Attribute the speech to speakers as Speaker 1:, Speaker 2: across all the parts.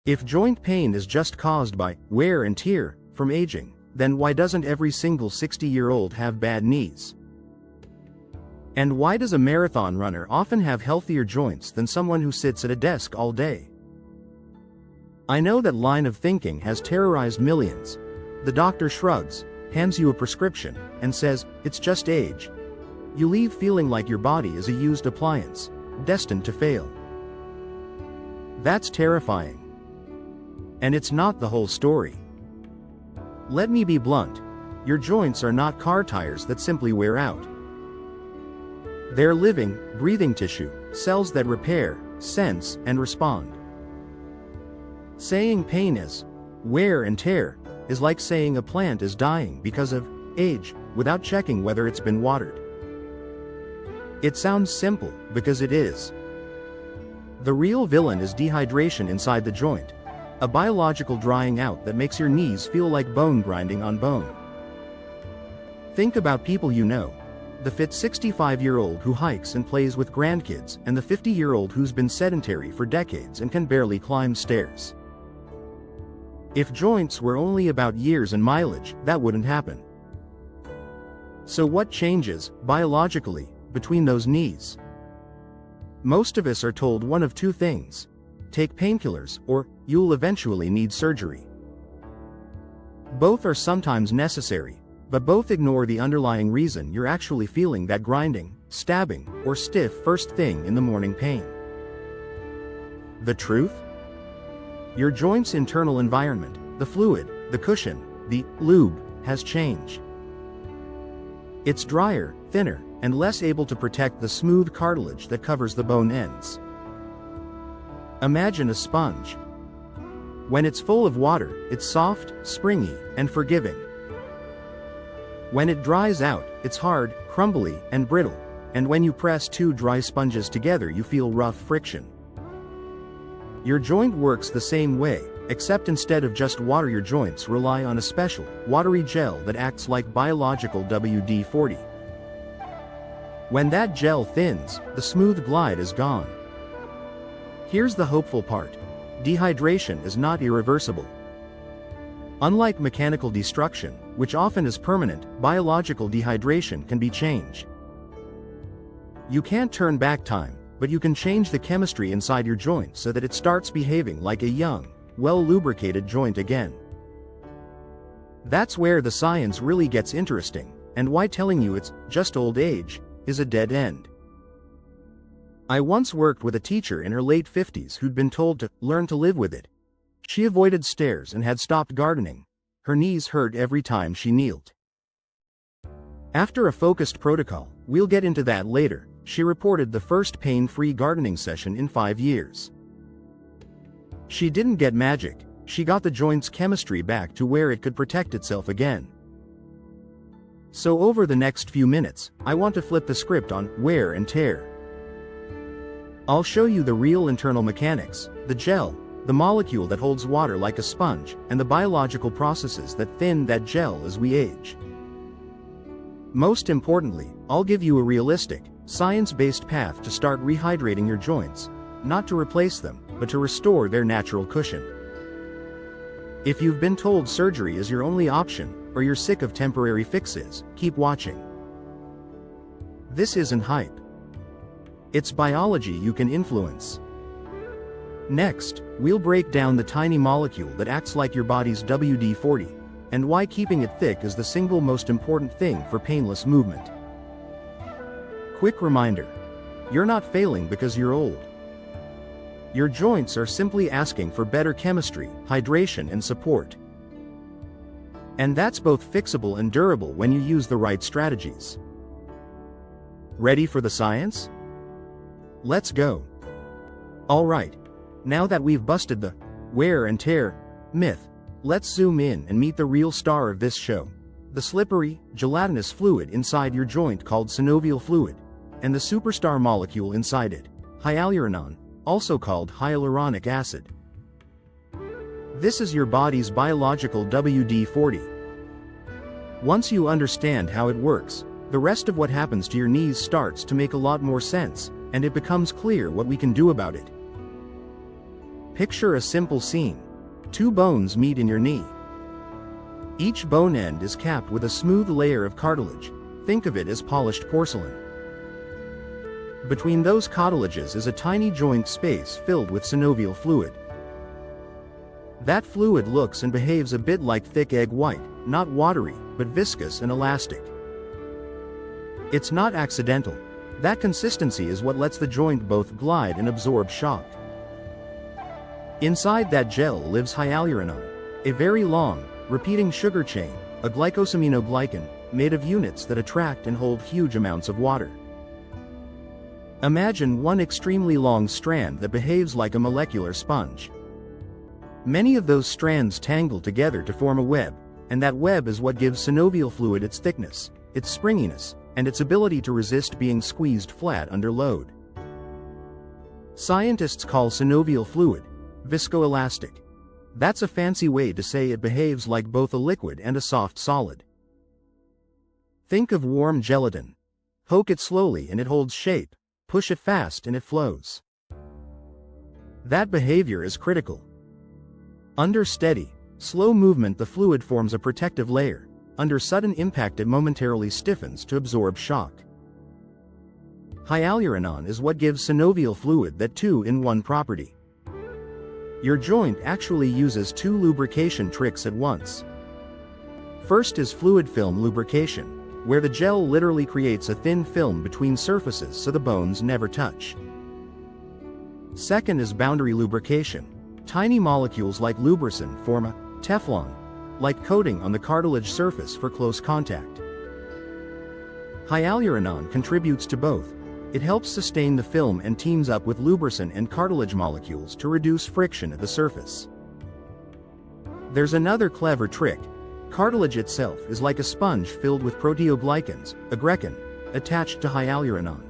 Speaker 1: If joint pain is just caused by wear and tear from aging, then why doesn't every single 60-year-old have bad knees? And why does a marathon runner often have healthier joints than someone who sits at a desk all day? I know that line of thinking has terrorized millions. The doctor shrugs, hands you a prescription, and says, "It's just age." You leave feeling like your body is a used appliance, destined to fail. That's terrifying. And it's not the whole story. Let me be blunt. Your joints are not car tires that simply wear out. They're living, breathing tissue, cells that repair, sense, and respond. Saying pain is wear and tear is like saying a plant is dying because of age without checking whether it's been watered. It sounds simple, because it is. The real villain is dehydration inside the joint, a biological drying out that makes your knees feel like bone grinding on bone. Think about people you know. The fit 65-year-old who hikes and plays with grandkids, and the 50-year-old who's been sedentary for decades and can barely climb stairs. If joints were only about years and mileage, that wouldn't happen. So what changes, biologically, between those knees? Most of us are told one of two things. Take painkillers, or you'll eventually need surgery. Both are sometimes necessary, but both ignore the underlying reason you're actually feeling that grinding, stabbing, or stiff first thing in the morning pain. The truth? Your joint's internal environment, the fluid, the cushion, the lube, has changed. It's drier, thinner, and less able to protect the smooth cartilage that covers the bone ends. Imagine a sponge. When it's full of water, it's soft, springy, and forgiving. When it dries out, it's hard, crumbly, and brittle, and when you press two dry sponges together you feel rough friction. Your joint works the same way, except instead of just water your joints rely on a special, watery gel that acts like biological WD-40. When that gel thins, the smooth glide is gone. Here's the hopeful part. Dehydration is not irreversible. Unlike mechanical destruction, which often is permanent, biological dehydration can be changed. You can't turn back time, but you can change the chemistry inside your joint so that it starts behaving like a young, well-lubricated joint again. That's where the science really gets interesting, and why telling you it's just old age is a dead end. I once worked with a teacher in her late 50s who'd been told to learn to live with it. She avoided stairs and had stopped gardening. Her knees hurt every time she kneeled. After a focused protocol, we'll get into that later, she reported the first pain-free gardening session in 5 years. She didn't get magic, she got the joint's chemistry back to where it could protect itself again. So over the next few minutes, I want to flip the script on wear and tear. I'll show you the real internal mechanics, the gel, the molecule that holds water like a sponge, and the biological processes that thin that gel as we age. Most importantly, I'll give you a realistic, science-based path to start rehydrating your joints, not to replace them, but to restore their natural cushion. If you've been told surgery is your only option, or you're sick of temporary fixes, keep watching. This isn't hype. It's biology you can influence. Next, we'll break down the tiny molecule that acts like your body's WD-40, and why keeping it thick is the single most important thing for painless movement. Quick reminder. You're not failing because you're old. Your joints are simply asking for better chemistry, hydration, and support. And that's both fixable and durable when you use the right strategies. Ready for the science? Let's go. Alright, now that we've busted the wear and tear myth, let's zoom in and meet the real star of this show. The slippery, gelatinous fluid inside your joint called synovial fluid, and the superstar molecule inside it, hyaluronan, also called hyaluronic acid. This is your body's biological WD-40. Once you understand how it works, the rest of what happens to your knees starts to make a lot more sense, and it becomes clear what we can do about it. Picture a simple scene. Two bones meet in your knee. Each bone end is capped with a smooth layer of cartilage. Think of it as polished porcelain. Between those cartilages is a tiny joint space filled with synovial fluid. That fluid looks and behaves a bit like thick egg white, not watery, but viscous and elastic. It's not accidental. That consistency is what lets the joint both glide and absorb shock. Inside that gel lives hyaluronan, a very long, repeating sugar chain, a glycosaminoglycan, made of units that attract and hold huge amounts of water. Imagine one extremely long strand that behaves like a molecular sponge. Many of those strands tangle together to form a web, and that web is what gives synovial fluid its thickness, its springiness, and its ability to resist being squeezed flat under load. Scientists call synovial fluid viscoelastic. That's a fancy way to say it behaves like both a liquid and a soft solid. Think of warm gelatin. Poke it slowly and it holds shape, push it fast and it flows. That behavior is critical. Under steady, slow movement the fluid forms a protective layer. Under sudden impact it momentarily stiffens to absorb shock. Hyaluronan is what gives synovial fluid that two-in-one property. Your joint actually uses two lubrication tricks at once. First is fluid film lubrication, where the gel literally creates a thin film between surfaces so the bones never touch. Second is boundary lubrication. Tiny molecules like lubricant form a Teflon-like coating on the cartilage surface for close contact. Hyaluronan contributes to both. It helps sustain the film and teams up with lubricant and cartilage molecules to reduce friction at the surface. There's another clever trick. Cartilage itself is like a sponge filled with proteoglycans, a grechin, attached to hyaluronan.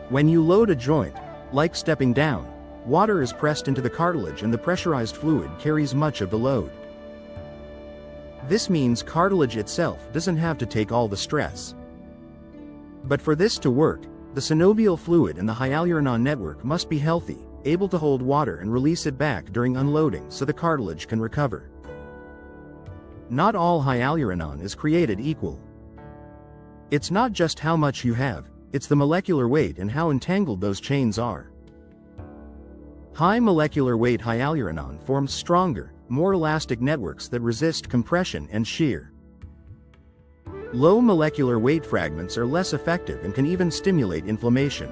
Speaker 1: When you load a joint, like stepping down, water is pressed into the cartilage and the pressurized fluid carries much of the load. This means cartilage itself doesn't have to take all the stress. But for this to work, the synovial fluid and the hyaluronan network must be healthy, able to hold water and release it back during unloading so the cartilage can recover. Not all hyaluronan is created equal. It's not just how much you have, it's the molecular weight and how entangled those chains are. High molecular weight hyaluronan forms stronger, more elastic networks that resist compression and shear. Low molecular weight fragments are less effective and can even stimulate inflammation.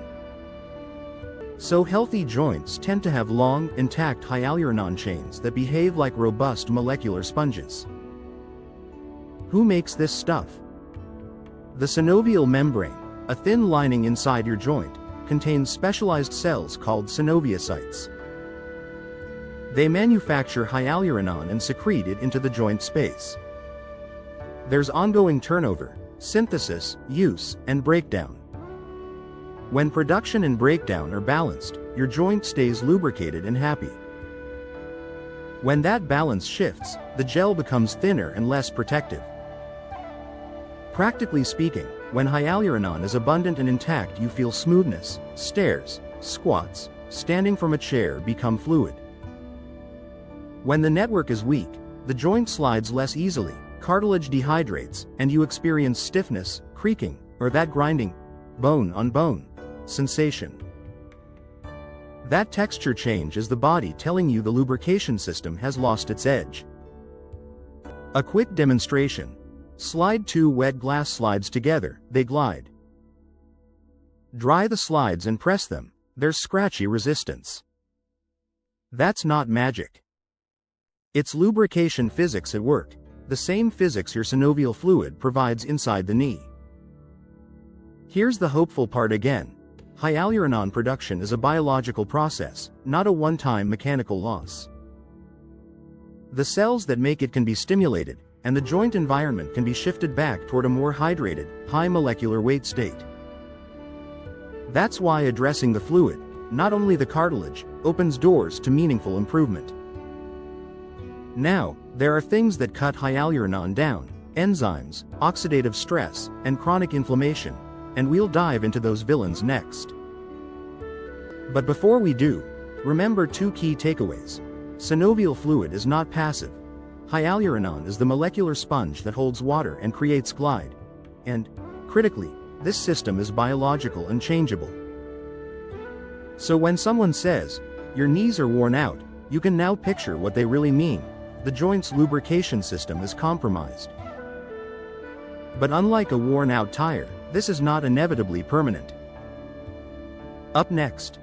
Speaker 1: So healthy joints tend to have long, intact hyaluronan chains that behave like robust molecular sponges. Who makes this stuff? The synovial membrane, a thin lining inside your joint, contains specialized cells called synoviocytes. They manufacture hyaluronan and secrete it into the joint space. There's ongoing turnover, synthesis, use, and breakdown. When production and breakdown are balanced, your joint stays lubricated and happy. When that balance shifts, the gel becomes thinner and less protective. Practically speaking, when hyaluronan is abundant and intact you feel smoothness, stairs, squats, standing from a chair become fluid. When the network is weak, the joint slides less easily, cartilage dehydrates, and you experience stiffness, creaking, or that grinding, bone-on-bone, sensation. That texture change is the body telling you the lubrication system has lost its edge. A quick demonstration. Slide two wet glass slides together, they glide. Dry the slides and press them, there's scratchy resistance. That's not magic. It's lubrication physics at work, the same physics your synovial fluid provides inside the knee. Here's the hopeful part again. Hyaluronan production is a biological process, not a one-time mechanical loss. The cells that make it can be stimulated, and the joint environment can be shifted back toward a more hydrated, high molecular weight state. That's why addressing the fluid, not only the cartilage, opens doors to meaningful improvement. Now, there are things that cut hyaluronan down: enzymes, oxidative stress, and chronic inflammation, and we'll dive into those villains next. But before we do, Remember two key takeaways. Synovial fluid is not passive. Hyaluronan is the molecular sponge that holds water and creates glide. And, critically, this system is biological and changeable. So when someone says, "Your knees are worn out," you can now picture what they really mean. The joint's lubrication system is compromised. But unlike a worn-out tire, this is not inevitably permanent. Up next,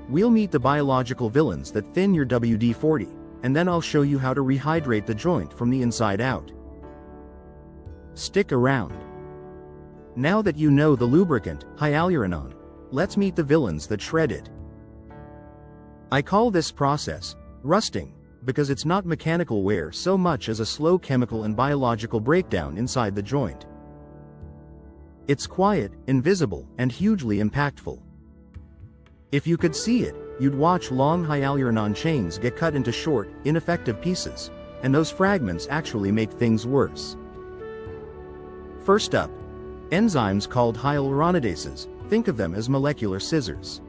Speaker 1: we'll meet the biological villains that thin your WD-40, and then I'll show you how to rehydrate the joint from the inside out. Stick around. Now that you know the lubricant, hyaluronan, let's meet the villains that shred it. I call this process rusting, because it's not mechanical wear so much as a slow chemical and biological breakdown inside the joint. It's quiet, invisible, and hugely impactful. If you could see it, you'd watch long hyaluronan chains get cut into short, ineffective pieces, and those fragments actually make things worse. First up, enzymes called hyaluronidases. Think of them as molecular scissors.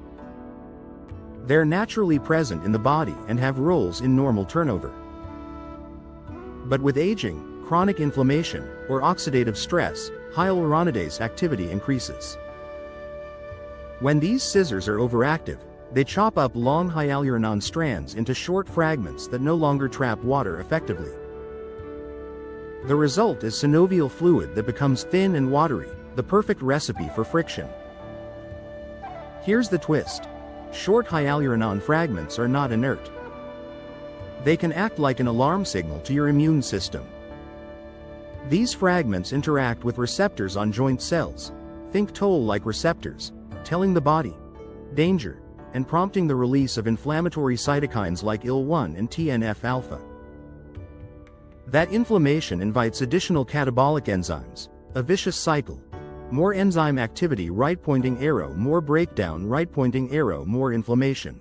Speaker 1: They're naturally present in the body and have roles in normal turnover. But with aging, chronic inflammation, or oxidative stress, hyaluronidase activity increases. When these scissors are overactive, they chop up long hyaluronan strands into short fragments that no longer trap water effectively. The result is synovial fluid that becomes thin and watery, the perfect recipe for friction. Here's the twist. Short hyaluronan fragments are not inert. They can act like an alarm signal to your immune system. These fragments interact with receptors on joint cells. Think toll-like receptors, telling the body, danger, and prompting the release of inflammatory cytokines like IL-1 and TNF-alpha. That inflammation invites additional catabolic enzymes, a vicious cycle. More enzyme activity, right pointing arrow, more breakdown, right pointing arrow, more inflammation.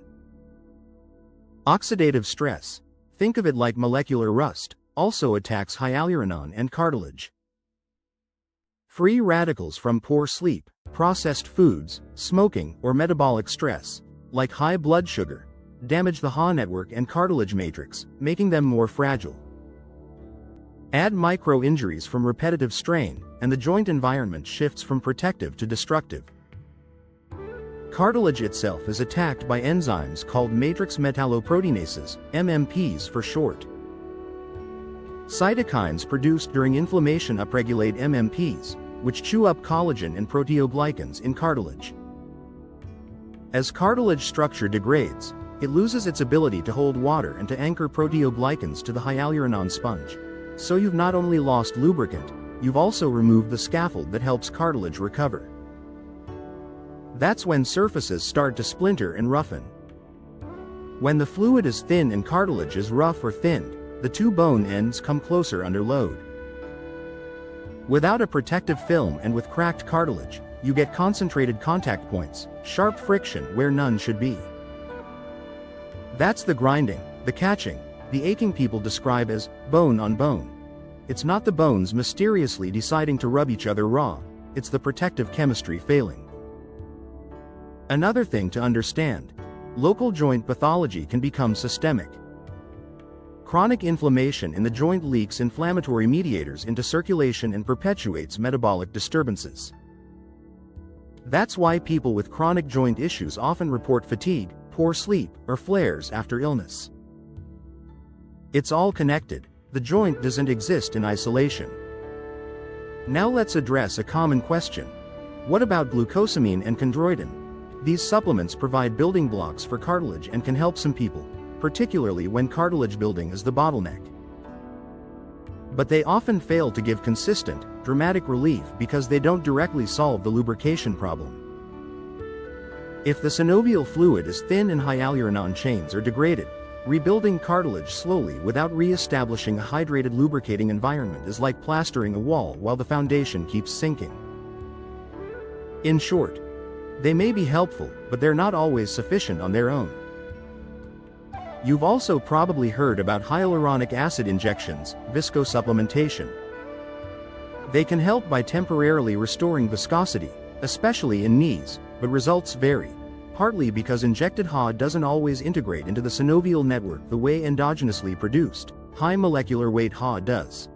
Speaker 1: Oxidative stress, think of it like molecular rust, also attacks hyaluronan and cartilage. Free radicals from poor sleep, processed foods, smoking, or metabolic stress, like high blood sugar, damage the HA network and cartilage matrix, making them more fragile. Add micro-injuries from repetitive strain, and the joint environment shifts from protective to destructive. Cartilage itself is attacked by enzymes called matrix metalloproteinases, MMPs for short. Cytokines produced during inflammation upregulate MMPs, which chew up collagen and proteoglycans in cartilage. As cartilage structure degrades, it loses its ability to hold water and to anchor proteoglycans to the hyaluronan sponge. So you've not only lost lubricant, you've also removed the scaffold that helps cartilage recover. That's when surfaces start to splinter and roughen. When the fluid is thin and cartilage is rough or thinned, the two bone ends come closer under load. Without a protective film and with cracked cartilage, you get concentrated contact points, sharp friction where none should be. That's the grinding, the catching, the aching people describe as bone on bone. It's not the bones mysteriously deciding to rub each other raw, it's the protective chemistry failing. Another thing to understand, local joint pathology can become systemic. Chronic inflammation in the joint leaks inflammatory mediators into circulation and perpetuates metabolic disturbances. That's why people with chronic joint issues often report fatigue, poor sleep, or flares after illness. It's all connected. The joint doesn't exist in isolation. Now let's address a common question. What about glucosamine and chondroitin? These supplements provide building blocks for cartilage and can help some people, particularly when cartilage building is the bottleneck. But they often fail to give consistent, dramatic relief because they don't directly solve the lubrication problem. If the synovial fluid is thin and hyaluronan chains are degraded, rebuilding cartilage slowly without re-establishing a hydrated lubricating environment is like plastering a wall while the foundation keeps sinking. In short, they may be helpful, but they're not always sufficient on their own. You've also probably heard about hyaluronic acid injections, viscosupplementation. They can help by temporarily restoring viscosity, especially in knees, but results vary. partly because injected HA doesn't always integrate into the synovial network the way endogenously produced, high molecular weight HA does.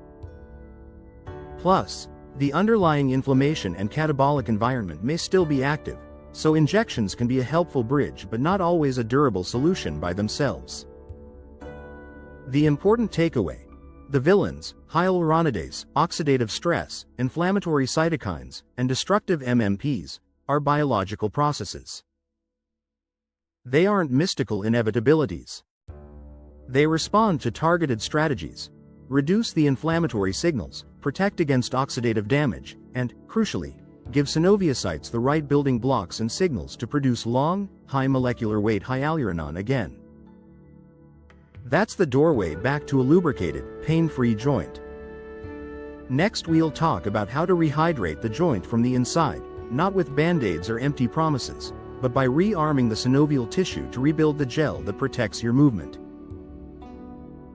Speaker 1: Plus, the underlying inflammation and catabolic environment may still be active, so injections can be a helpful bridge but not always a durable solution by themselves. The important takeaway: the villains, hyaluronidase, oxidative stress, inflammatory cytokines, and destructive MMPs, are biological processes. They aren't mystical inevitabilities. They respond to targeted strategies, reduce the inflammatory signals, protect against oxidative damage, and, crucially, give synoviocytes the right building blocks and signals to produce long, high molecular weight hyaluronan again. That's the doorway back to a lubricated, pain-free joint. Next we'll talk about how to rehydrate the joint from the inside, not with band-aids or empty promises, but by rearming the synovial tissue to rebuild the gel that protects your movement.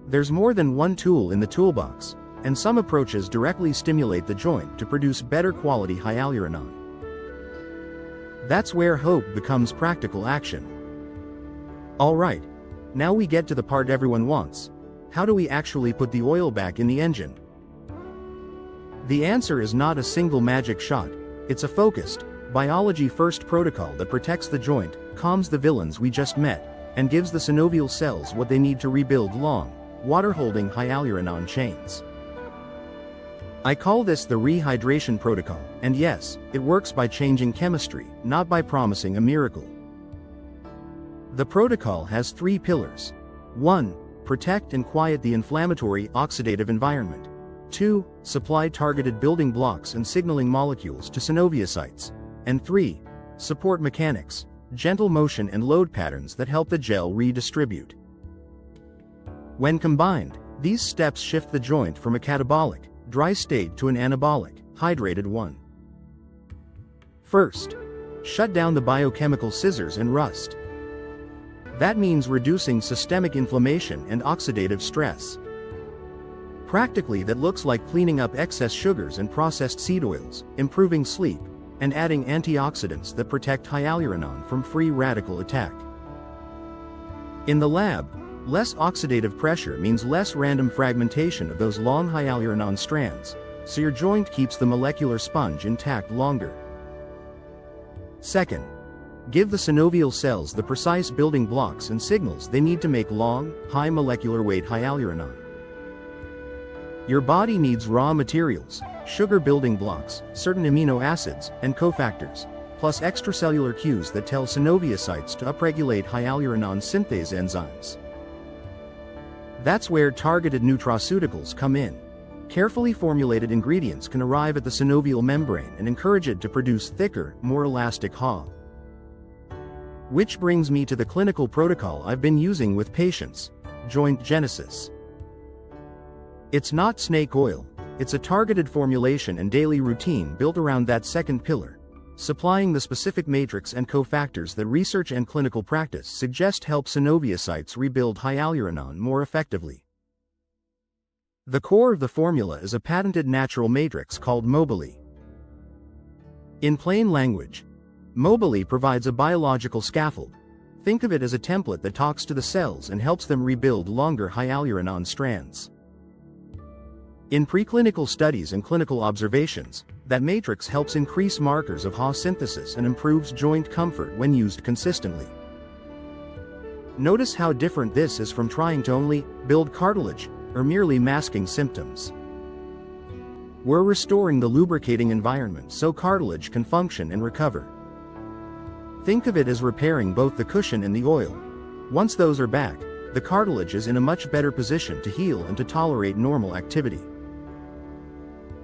Speaker 1: There's more than one tool in the toolbox, and some approaches directly stimulate the joint to produce better quality hyaluronan. That's where hope becomes practical action. Alright, now we get to the part everyone wants. How do we actually put the oil back in the engine? The answer is not a single magic shot, it's a focused, biology-first protocol that protects the joint, calms the villains we just met, and gives the synovial cells what they need to rebuild long, water-holding hyaluronan chains. I call this the re-hydration protocol, and yes, it works by changing chemistry, not by promising a miracle. The protocol has 3 pillars. 1. Protect and quiet the inflammatory, oxidative environment. 2. Supply targeted building blocks and signaling molecules to synoviocytes. And 3. Support mechanics, gentle motion and load patterns that help the gel redistribute. When combined, these steps shift the joint from a catabolic, dry state to an anabolic, hydrated one. First, shut down the biochemical scissors and rust. That means reducing systemic inflammation and oxidative stress. Practically, that looks like cleaning up excess sugars and processed seed oils, improving sleep, and adding antioxidants that protect hyaluronan from free radical attack. In the lab, less oxidative pressure means less random fragmentation of those long hyaluronan strands, so your joint keeps the molecular sponge intact longer. Second, give the synovial cells the precise building blocks and signals they need to make long, high molecular weight hyaluronan. Your body needs raw materials, sugar building blocks, certain amino acids, and cofactors, plus extracellular cues that tell synoviocytes to upregulate hyaluronan synthase enzymes. That's where targeted nutraceuticals come in. Carefully formulated ingredients can arrive at the synovial membrane and encourage it to produce thicker, more elastic HA. Which brings me to the clinical protocol I've been using with patients: joint genesis. It's not snake oil, it's a targeted formulation and daily routine built around that second pillar, supplying the specific matrix and cofactors that research and clinical practice suggest help synoviocytes rebuild hyaluronan more effectively. The core of the formula is a patented natural matrix called Mobilee. In plain language, Mobilee provides a biological scaffold. Think of it as a template that talks to the cells and helps them rebuild longer hyaluronan strands. In preclinical studies and clinical observations, that matrix helps increase markers of HA synthesis and improves joint comfort when used consistently. Notice how different this is from trying to only build cartilage or merely masking symptoms. We're restoring the lubricating environment so cartilage can function and recover. Think of it as repairing both the cushion and the oil. Once those are back, the cartilage is in a much better position to heal and to tolerate normal activity.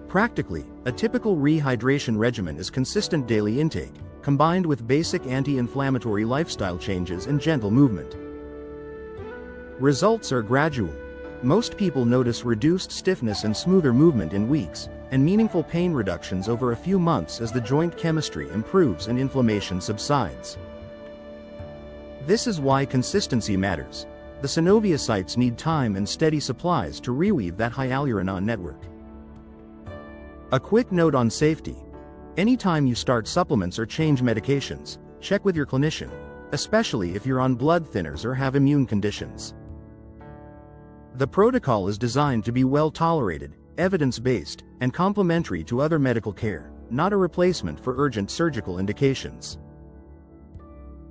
Speaker 1: Practically, a typical rehydration regimen is consistent daily intake, combined with basic anti-inflammatory lifestyle changes and gentle movement. Results are gradual. Most people notice reduced stiffness and smoother movement in weeks, and meaningful pain reductions over a few months as the joint chemistry improves and inflammation subsides. This is why consistency matters. The synoviocytes need time and steady supplies to reweave that hyaluronan network. A quick note on safety. Anytime you start supplements or change medications, check with your clinician. especially if you're on blood thinners or have immune conditions. The protocol is designed to be well tolerated, evidence-based, and complementary to other medical care, not a replacement for urgent surgical indications.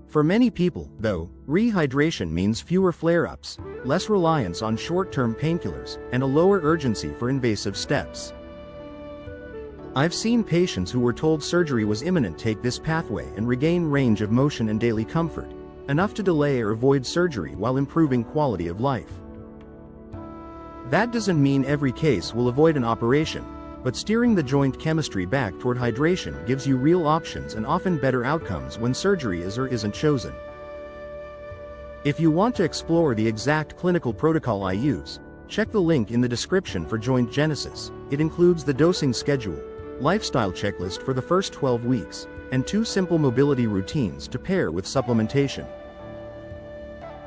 Speaker 1: For many people, though, rehydration means fewer flare-ups, less reliance on short-term painkillers, and a lower urgency for invasive steps. I've seen patients who were told surgery was imminent take this pathway and regain range of motion and daily comfort, enough to delay or avoid surgery while improving quality of life. That doesn't mean every case will avoid an operation, but steering the joint chemistry back toward hydration gives you real options and often better outcomes when surgery is or isn't chosen. If you want to explore the exact clinical protocol I use, check the link in the description for Joint Genesis. It includes the dosing schedule, lifestyle checklist for the first 12 weeks, and 2 simple mobility routines to pair with supplementation.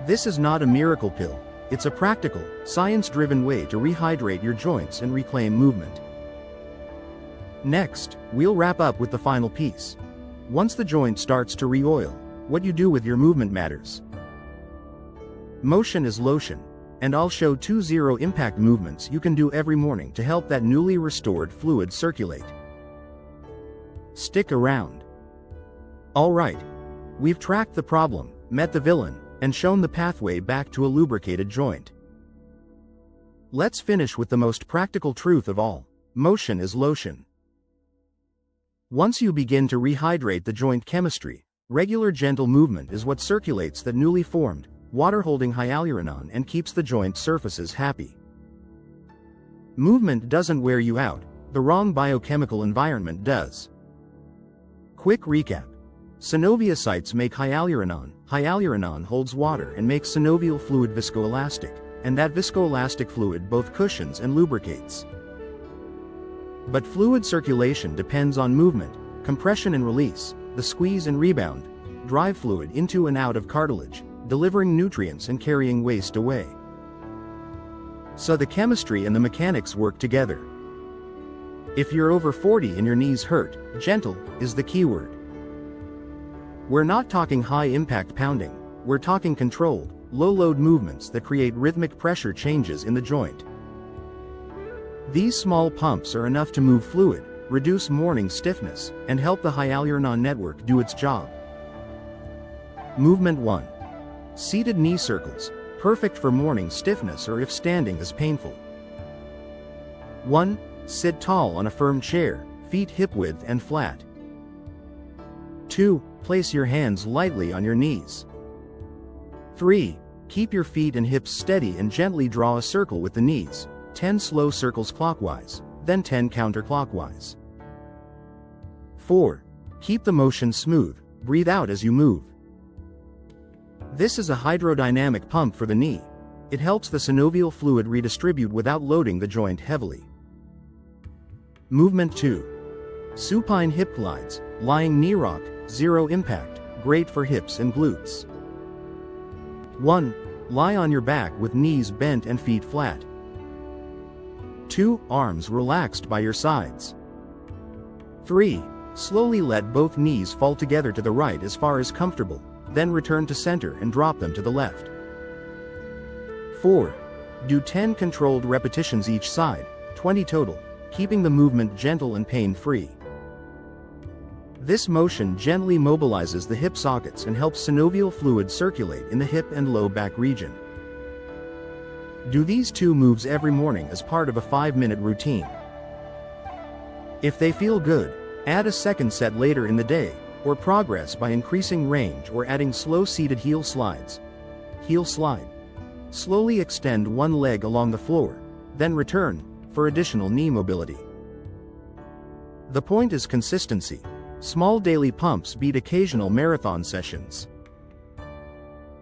Speaker 1: This is not a miracle pill, it's a practical, science-driven way to rehydrate your joints and reclaim movement. Next, we'll wrap up with the final piece. Once the joint starts to re-oil, what you do with your movement matters. Motion is lotion, and I'll show 2 zero-impact movements you can do every morning to help that newly restored fluid circulate. Stick around. Alright, we've tracked the problem, met the villain, and shown the pathway back to a lubricated joint. Let's finish with the most practical truth of all: motion is lotion. Once you begin to rehydrate the joint chemistry, regular gentle movement is what circulates that newly formed, water-holding hyaluronan and keeps the joint surfaces happy. Movement doesn't wear you out, the wrong biochemical environment does. Quick recap. Synoviocytes make hyaluronan. Hyaluronan holds water and makes synovial fluid viscoelastic, and that viscoelastic fluid both cushions and lubricates. But fluid circulation depends on movement, compression and release, the squeeze and rebound, drive fluid into and out of cartilage, delivering nutrients and carrying waste away. So the chemistry and the mechanics work together. If you're over 40 and your knees hurt, gentle is the keyword. We're not talking high-impact pounding, we're talking controlled, low-load movements that create rhythmic pressure changes in the joint. These small pumps are enough to move fluid, reduce morning stiffness, and help the hyaluronan network do its job. Movement 1. Seated knee circles, perfect for morning stiffness or if standing is painful. 1. Sit tall on a firm chair, feet hip-width and flat. 2. Place your hands lightly on your knees. 3. Keep your feet and hips steady and gently draw a circle with the knees, 10 slow circles clockwise, then 10 counterclockwise. 4. Keep the motion smooth, breathe out as you move. This is a hydrodynamic pump for the knee. It helps the synovial fluid redistribute without loading the joint heavily. Movement 2. Supine hip glides, lying knee rock, zero impact, great for hips and glutes. 1. Lie on your back with knees bent and feet flat. 2. Arms relaxed by your sides. 3. Slowly let both knees fall together to the right as far as comfortable, then return to center and drop them to the left. 4. Do 10 controlled repetitions each side, 20 total, keeping the movement gentle and pain-free. This motion gently mobilizes the hip sockets and helps synovial fluid circulate in the hip and low back region. Do these 2 moves every morning as part of a 5-minute routine. If they feel good, add a second set later in the day, or progress by increasing range or adding slow seated heel slides. Heel slide. Slowly extend one leg along the floor, then return, for additional knee mobility. The point is consistency. Small daily pumps beat occasional marathon sessions.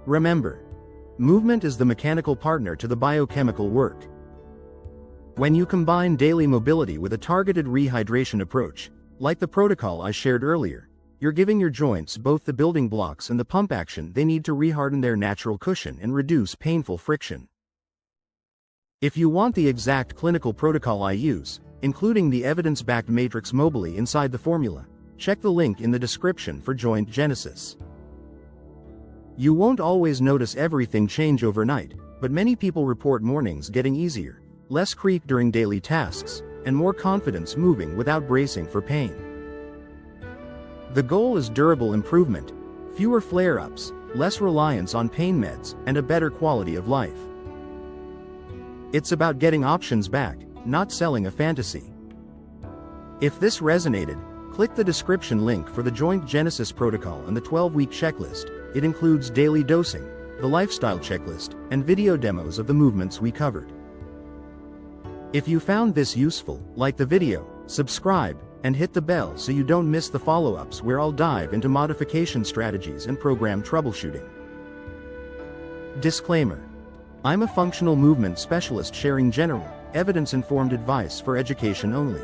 Speaker 1: Remember, movement is the mechanical partner to the biochemical work. When you combine daily mobility with a targeted rehydration approach, like the protocol I shared earlier, you're giving your joints both the building blocks and the pump action they need to reharden their natural cushion and reduce painful friction. If you want the exact clinical protocol I use, including the evidence-backed matrix Mobilee inside the formula, check the link in the description for Joint Genesis. You won't always notice everything change overnight, but many people report mornings getting easier, less creak during daily tasks, and more confidence moving without bracing for pain. The goal is durable improvement, fewer flare-ups, less reliance on pain meds, and a better quality of life. It's about getting options back, not selling a fantasy. If this resonated, click the description link for the Joint Genesis Protocol and the 12-week checklist. It includes daily dosing, the lifestyle checklist, and video demos of the movements we covered. If you found this useful, like the video, subscribe, and hit the bell so you don't miss the follow-ups where I'll dive into modification strategies and program troubleshooting. Disclaimer: I'm a functional movement specialist sharing general, evidence-informed advice for education only.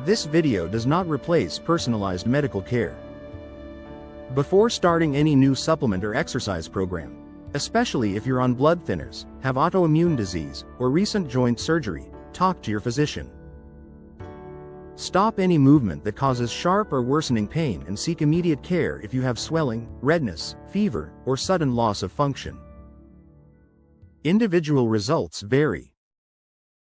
Speaker 1: This video does not replace personalized medical care. Before starting any new supplement or exercise program, especially if you're on blood thinners, have autoimmune disease, or recent joint surgery, talk to your physician. Stop any movement that causes sharp or worsening pain and seek immediate care if you have swelling, redness, fever, or sudden loss of function. Individual results vary.